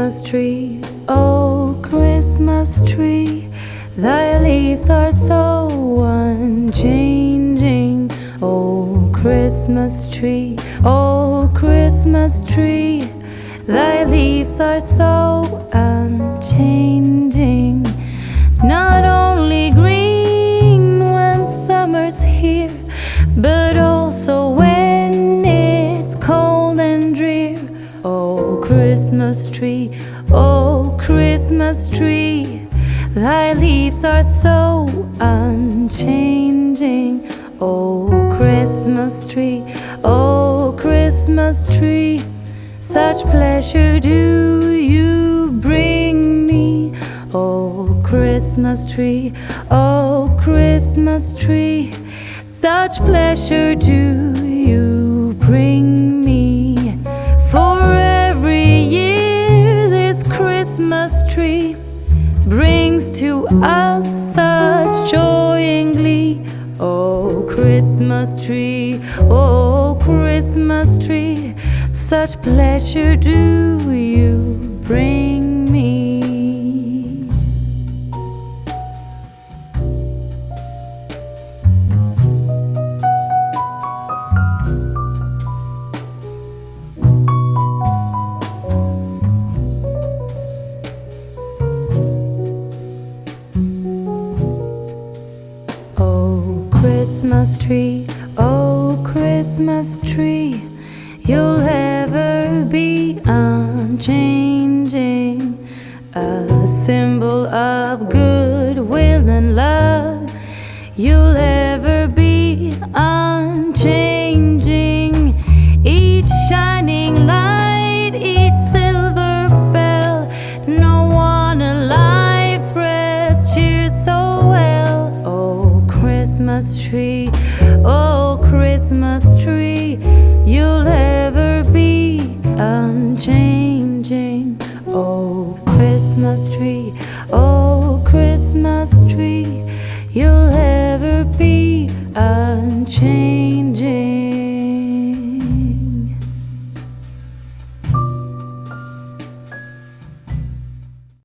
Christmas tree, oh Christmas tree, thy leaves are so unchanging. Oh Christmas tree, oh Christmas tree, thy leaves are so unchanging. Not only green when summer's here, but also when it's cold and drear. Oh Christmas tree, oh Christmas tree, thy leaves are so unchanging. Oh Christmas tree, oh Christmas tree, such pleasure do you bring me. Oh Christmas tree, oh Christmas tree, such pleasure do you bring me. For every year this Christmas tree brings to us such joy and glee. Oh Christmas tree, oh Christmas tree, such pleasure do you bring me. Oh Christmas tree, oh Christmas tree, you'll ever be unchanging, a symbol of goodwill and love. You'll ever be unchanging, each shining light, each silver bell. No one alive spreads cheer so well. Oh Christmas tree, oh Christmas tree, you'll ever be unchanging. Oh Christmas tree, oh Christmas tree, you'll ever be unchanging.